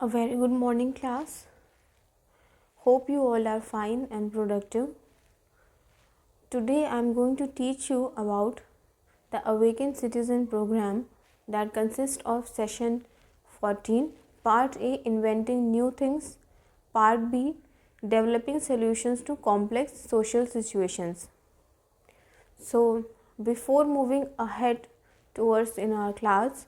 A very good morning, class. Hope you all are fine and productive. Today I am going to teach you about the Awakened Citizen program that consists of session 14, part A, inventing new things, part B, developing solutions to complex social situations. So, before moving ahead towards in our class,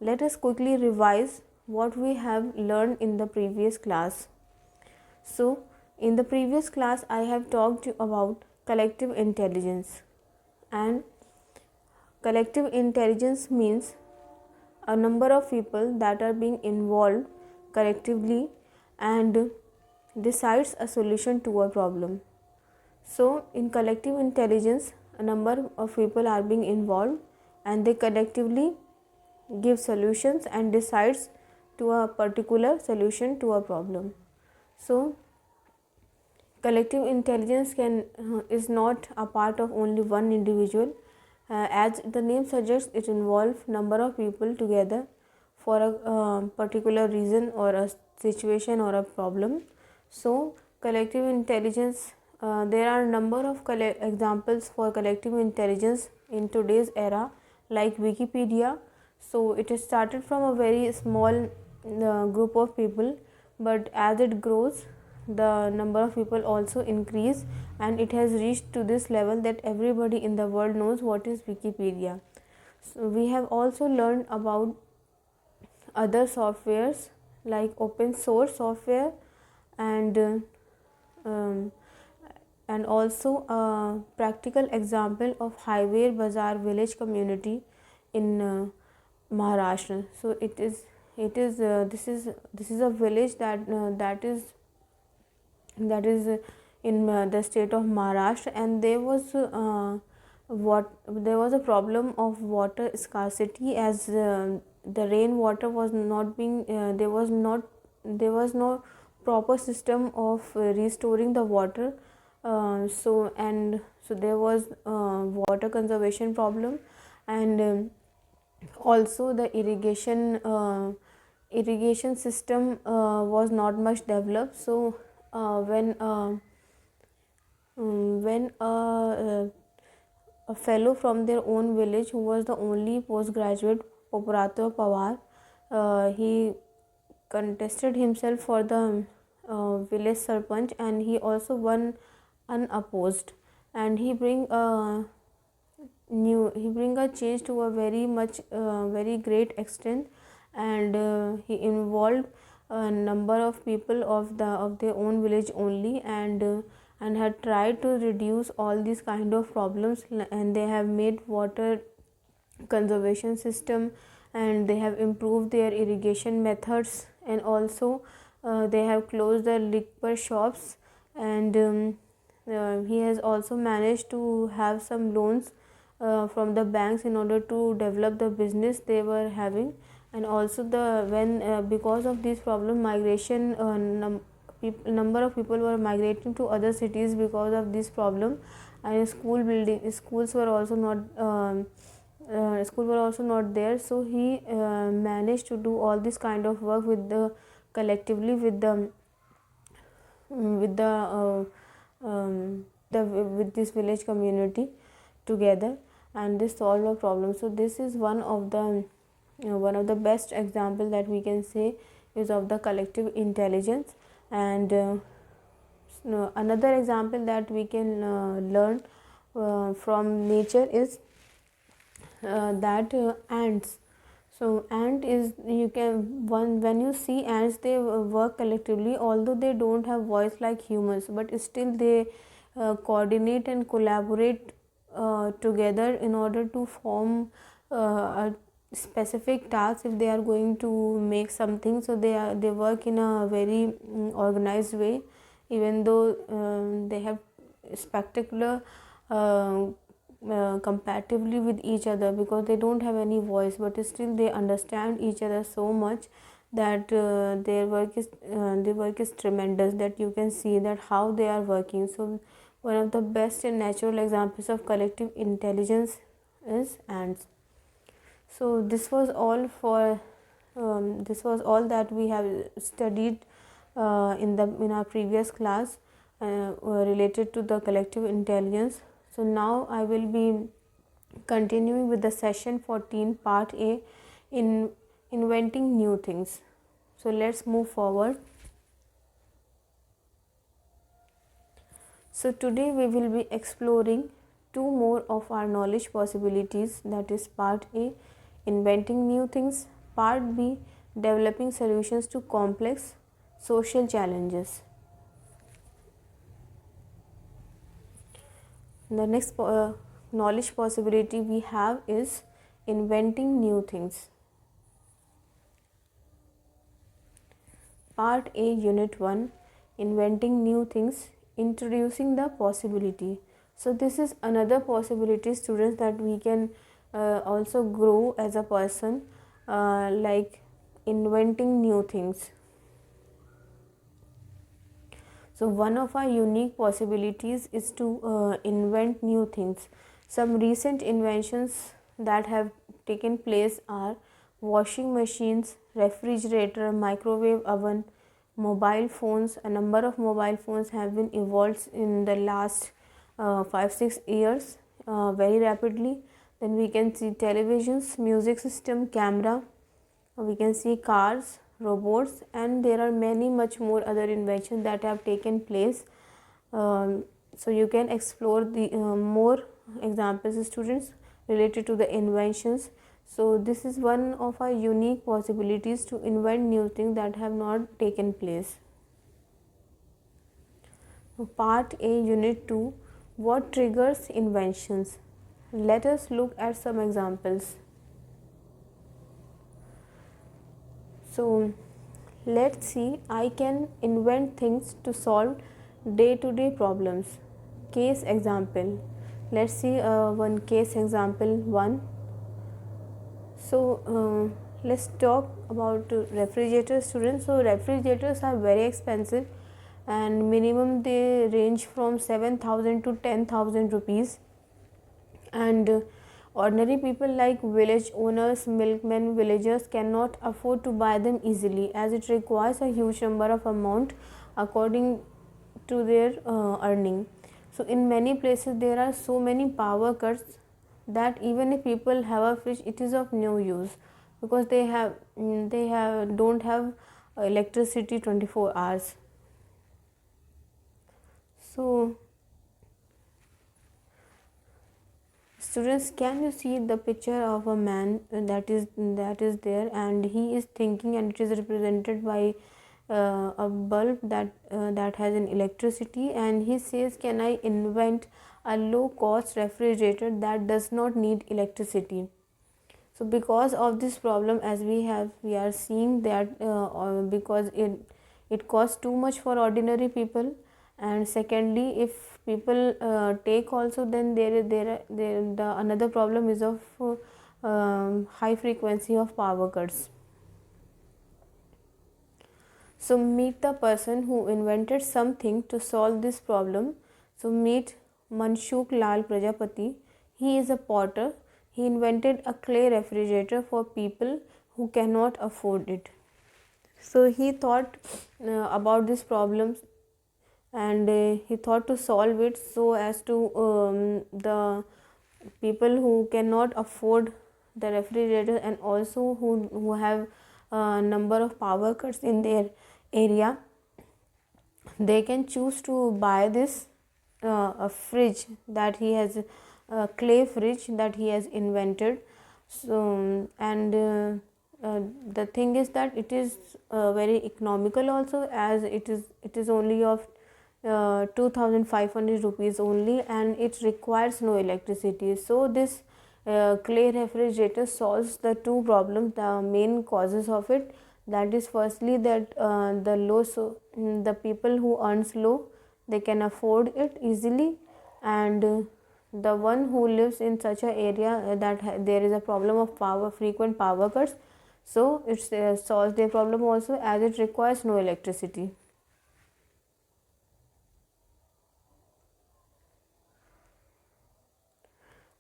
let us quickly revise what we have learned in the previous class. So, in the previous class, I have talked about collective intelligence, and collective intelligence means a number of people that are being involved collectively and decides a solution to a problem. So, in collective intelligence, a number of people are being involved and they collectively give solutions and decides to a particular solution to a problem. So, collective intelligence is not a part of only one individual. As the name suggests, it involves number of people together for a particular reason or a situation or a problem. So, collective intelligence, there are a number of examples for collective intelligence in today's era, like Wikipedia. So, it is started from a very small group of people, but as it grows, the number of people also increase, and it has reached to this level that everybody in the world knows what is Wikipedia. So we have also learned about other softwares like open source software and um, and also a practical example of Highway Bazaar village community in Maharashtra. So this is a village that is in the state of Maharashtra, and there was a problem of water scarcity, as the rainwater was not being there was no proper system of restoring the water. So there was water conservation problem, and also the irrigation system was not much developed. So when a fellow from their own village, who was the only postgraduate, Popurato Pawar, he contested himself for the village sarpanch, and he also won unopposed, and he bring a change to a very great extent, and he involved a number of people of their own village only, and had tried to reduce all these kind of problems, and they have made water conservation system, and they have improved their irrigation methods, and also they have closed the liquor shops, and he has also managed to have some loans from the banks in order to develop the business they were having. And also because of this problem, migration number of people were migrating to other cities because of this problem, and schools were also not there. So he managed to do all this kind of work collectively with this village community together, and they solve a problem. So this is one of the best example that we can say is of the collective intelligence. And another example that we can learn from nature is that ants. So ant is, you can when you see ants, they work collectively, although they don't have voice like humans, but still they coordinate and collaborate together in order to form a specific task. If they are going to make something, so they work in a very organized way, even though they have spectacular comparatively with each other, because they don't have any voice, but still they understand each other so much that their work is tremendous, that you can see that how they are working. So one of the best and natural examples of collective intelligence is ants. So this was all for this was all that we have studied in our previous class related to the collective intelligence. So now I will be continuing with the session 14 part A, in inventing new things. So let's move forward. So today we will be exploring two more of our knowledge possibilities, that is part A, inventing new things, part B, developing solutions to complex social challenges. The next knowledge possibility we have is inventing new things. Part A, Unit 1, inventing new things, introducing the possibility. So this is another possibility, students, that we can also grow as a person, like inventing new things. So one of our unique possibilities is to invent new things. Some recent inventions that have taken place are washing machines, refrigerator, microwave oven, mobile phones. A number of mobile phones have been evolved in the last 5-6 years very rapidly. Then we can see televisions, music system, camera, we can see cars, robots, and there are many much more other inventions that have taken place. So you can explore the more examples, students, related to the inventions. So this is one of our unique possibilities to invent new things that have not taken place. Part A, Unit 2, what triggers inventions? Let us look at some examples. So let's see, I can invent things to solve day-to-day problems. Case example. Let's see one case example 1. So let's talk about refrigerators, students. So refrigerators are very expensive, and minimum they range from 7,000 to 10,000 rupees, and ordinary people like village owners, milkmen, villagers cannot afford to buy them easily, as it requires a huge number of amount according to their earning. So in many places there are so many power cuts that even if people have a fridge, it is of no use, because they don't have electricity 24 hours. So students, can you see the picture of a man that is there, and he is thinking, and it is represented by a bulb that has an electricity, and he says, can I invent a low cost refrigerator that does not need electricity? So because of this problem, as we are seeing that because it costs too much for ordinary people, and secondly, if people take also, then the another problem is of high frequency of power cuts. So meet the person who invented something to solve this problem. So meet Manshukh Lal Prajapati. He is a potter. He invented a clay refrigerator for people who cannot afford it. So he thought about this problem, and he thought to solve it so as to the people who cannot afford the refrigerator, and also who have a number of power cuts in their area, they can choose to buy this a fridge that he has, a clay fridge that he has invented. So and the thing is that it is very economical also, as it is only of 2,500 rupees only, and it requires no electricity. So this clay refrigerator solves the two problems, the main causes of it. That is, firstly, that the people who earns low, they can afford it easily, and the one who lives in such a area that there is a problem of frequent power cuts, so it solves their problem also, as it requires no electricity.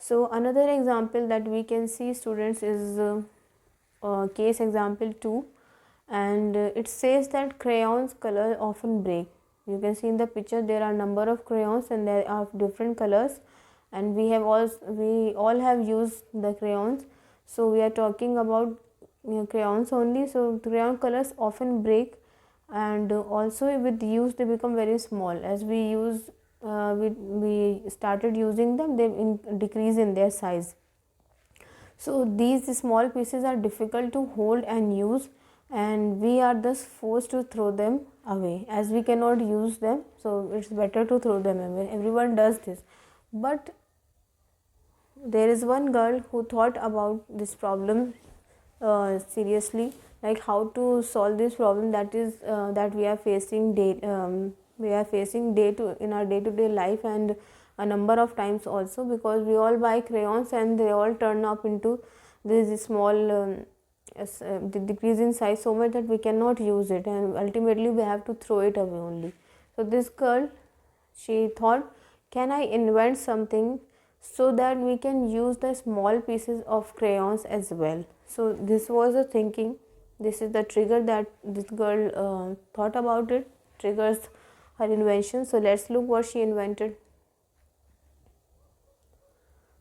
So another example that we can see, students, is case example 2, and it says that crayons color often break. You can see in the picture there are number of crayons and they are different colors, and we all have used the crayons. So we are talking about crayons only. So crayon colors often break, and also with use they become very small. As we started using them, they decrease in their size. So these small pieces are difficult to hold and use, and we are thus forced to throw them away as we cannot use them. So it's better to throw them away. Everyone does this, but there is one girl who thought about this problem seriously, like how to solve this problem that we are facing in our day-to-day life, and a number of times also, because we all buy crayons and they all turn up into this small decrease in size so much that we cannot use it, and ultimately we have to throw it away only. So this girl, she thought, can I invent something so that we can use the small pieces of crayons as well? So this was the thinking. This is the trigger that this girl thought about it, triggers her invention. So let's look what she invented.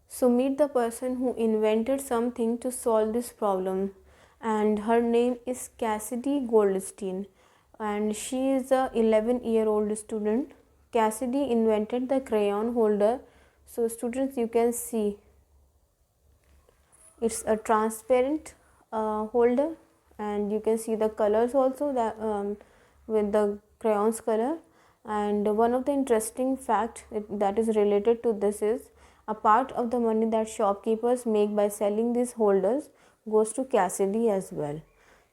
So meet the person who invented something to solve this problem, and her name is Cassidy Goldstein, and she is a 11-year-old student. Cassidy invented the crayon holder. So students, you can see it's a transparent holder, and you can see the colors also that with the crayons color. And one of the interesting fact that is related to this is a part of the money that shopkeepers make by selling these holders goes to Cassidy as well.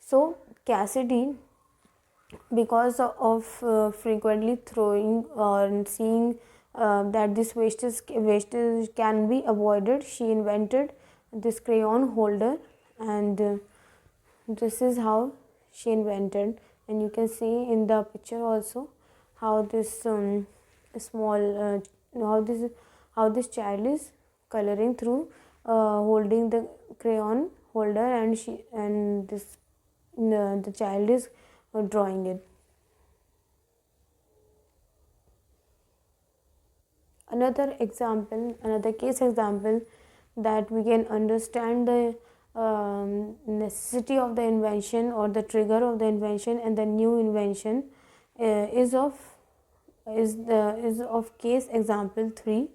So Cassidy, because of frequently throwing or seeing that this wastage can be avoided, she invented this crayon holder, and this is how she invented. And you can see in the picture also how this small how this child is coloring through holding the crayon holder, and the child is drawing it. Another case example that we can understand the necessity of the invention or the trigger of the invention and the new invention is of case example 3.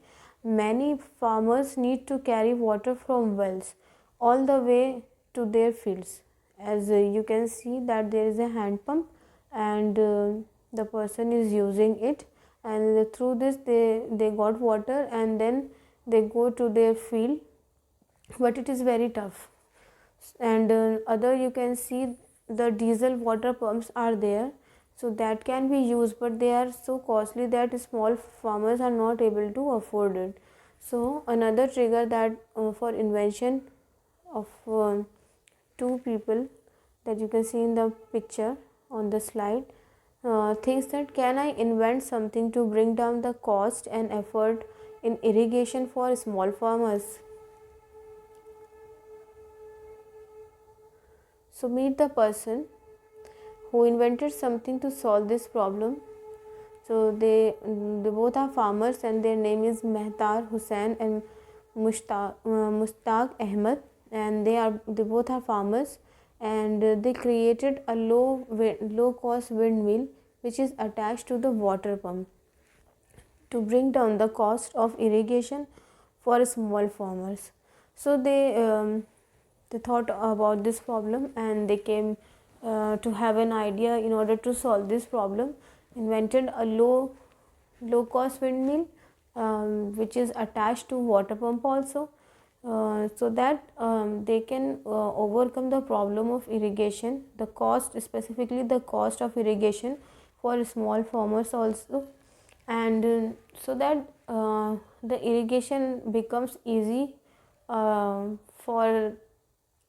Many farmers need to carry water from wells all the way to their fields. As you can see that there is a hand pump, and the person is using it, and through this they got water, and then they go to their field, but it is very tough. And other, you can see the diesel water pumps are there, so that can be used, but they are so costly that small farmers are not able to afford it. So another trigger that for invention of two people that you can see in the picture on the slide thinks that, can I invent something to bring down the cost and effort in irrigation for small farmers? So meet the person who invented something to solve this problem. So they both are farmers, and their name is Mehtar Hussain and Mushtaq Ahmed, and they both are farmers, and they created a low cost windmill which is attached to the water pump to bring down the cost of irrigation for small farmers. So they thought about this problem, and they came to have an idea in order to solve this problem, invented a low cost windmill which is attached to water pump also, so that they can overcome the problem of irrigation, the cost, specifically the cost of irrigation for small farmers also, and so that the irrigation becomes easy for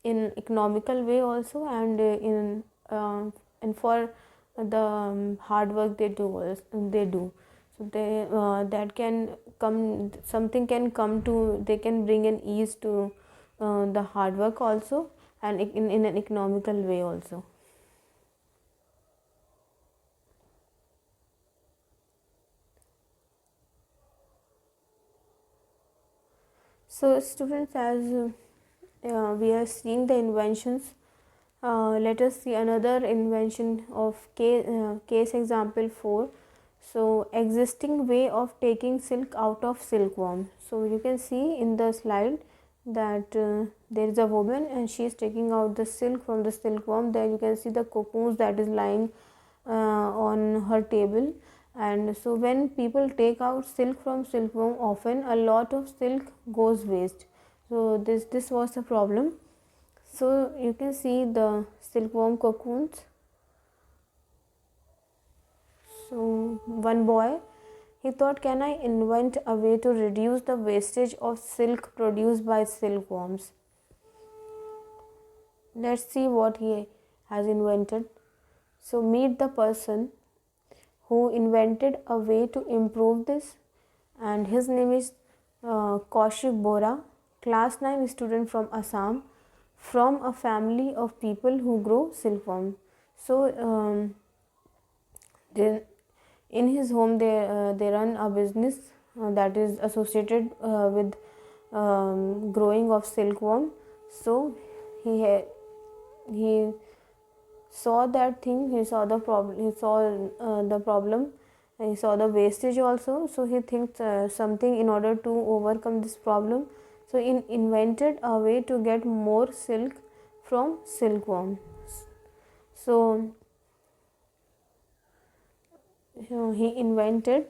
in economical way also, and and for the hard work they do. So that can come, something can come to, they can bring an ease to the hard work also, and in an economical way also. So students, as we are seeing the inventions, let us see another invention of case example 4. So existing way of taking silk out of silkworm. So you can see in the slide that there is a woman and she is taking out the silk from the silkworm. There you can see the cocoons that is lying on her table. And so when people take out silk from silkworm, often a lot of silk goes waste. So this was the problem. So you can see the silkworm cocoons. So one boy, he thought, can I invent a way to reduce the wastage of silk produced by silkworms? Let's see what he has invented. So meet the person who invented a way to improve this, and his name is Kaushik Bora, class 9 student from Assam, from a family of people who grow silkworm. So in his home they run a business that is associated with growing of silkworm. So he saw that thing, he saw the problem, he saw the wastage also. So he thinks something in order to overcome this problem. So he invented a way to get more silk from silkworm. So he invented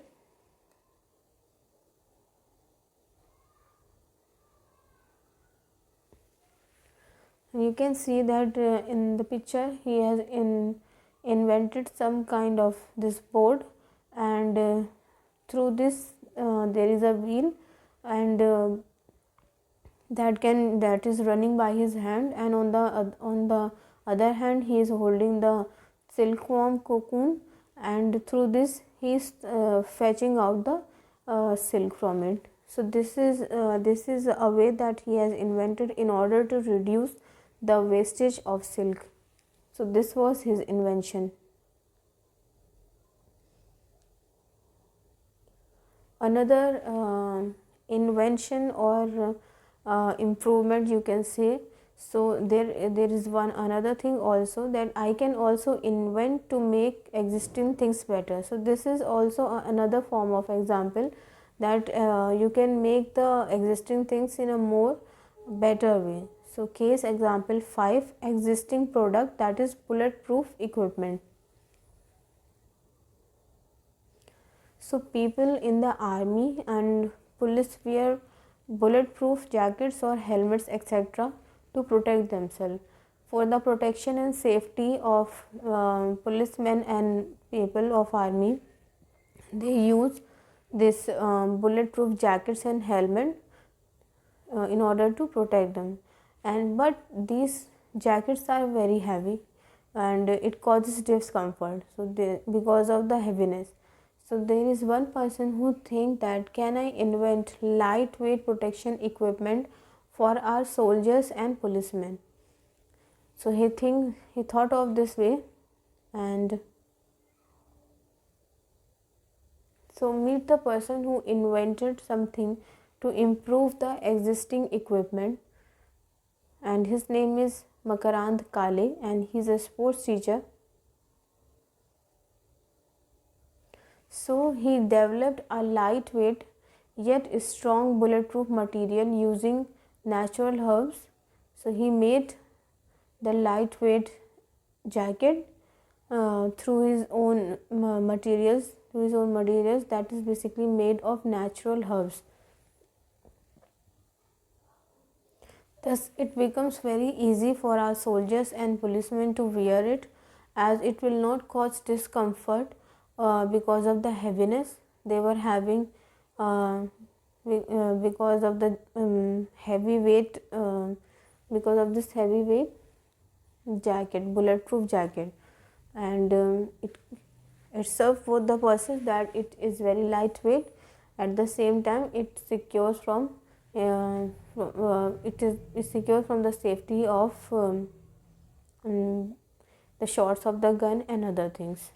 you can see that in the picture he has invented some kind of this board, and through this there is a wheel, and that is running by his hand, and on the other hand he is holding the silkworm cocoon, and through this he is fetching out the silk from it. So this is a way that he has invented in order to reduce the wastage of silk. So this was his invention. Another invention or improvement you can say. So there is one another thing also, that I can also invent to make existing things better. So this is also another form of example, that you can make the existing things in a more better way. So case example 5, existing product, that is bulletproof equipment. So people in the army and police wear bulletproof jackets or helmets etc. to protect themselves. For the protection and safety of policemen and people of army, they use this bulletproof jackets and helmet in order to protect them. But these jackets are very heavy and it causes discomfort, so because of the heaviness. So there is one person who think that, can I invent lightweight protection equipment for our soldiers and policemen? So he thought of this way, and so meet the person who invented something to improve the existing equipment, and his name is Makarand Kale, and he is a sports teacher. So he developed a lightweight yet strong bulletproof material using natural herbs. So he made the lightweight jacket through his own materials, that is basically made of natural herbs. Thus it becomes very easy for our soldiers and policemen to wear it, as it will not cause discomfort because of the heaviness they were having, because of the heavy weight, because of this heavy weight jacket, bulletproof jacket. And it serves for the purpose that it is very lightweight, at the same time it secures from it is secure from the safety of the shots of the gun and other things.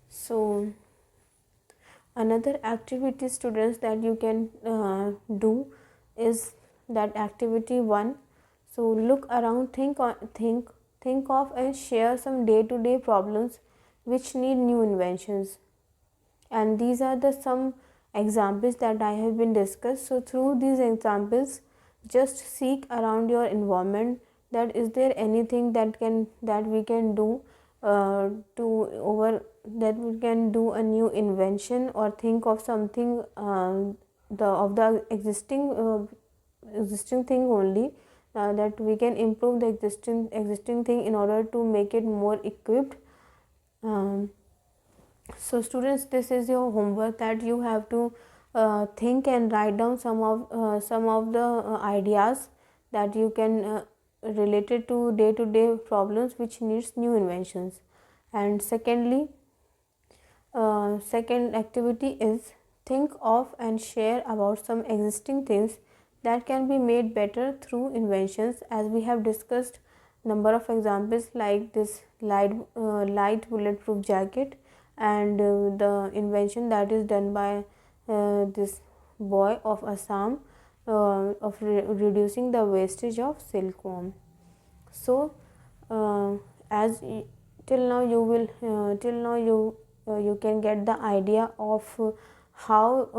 So another activity, students, that you can do is that activity 1. So look around, think of and share some day to day problems which need new inventions, and these are the some examples that I have been discussed. So through these examples, just seek around your environment that is there anything that we can do to over that we can do a new invention, or think of something the existing thing only, that we can improve the existing thing in order to make it more equipped. um, so students, this is your homework, that you have to think and write down some of the ideas that you can related to day problems which needs new inventions. And secondly, second activity is think of and share about some existing things that can be made better through inventions, as we have discussed number of examples like this light bulletproof jacket, and the invention that is done by this boy of Assam, of reducing the wastage of silkworm. So as till now you will till now you can get the idea of how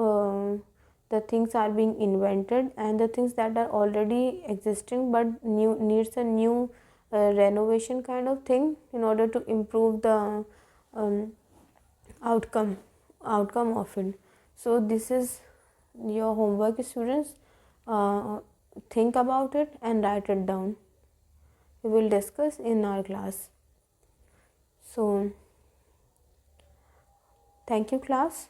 the things are being invented, and the things that are already existing but new needs a new renovation kind of thing in order to improve the um, outcome of it. So this is your homework, students. Think about it and write it down. We will discuss in our class. So thank you, class.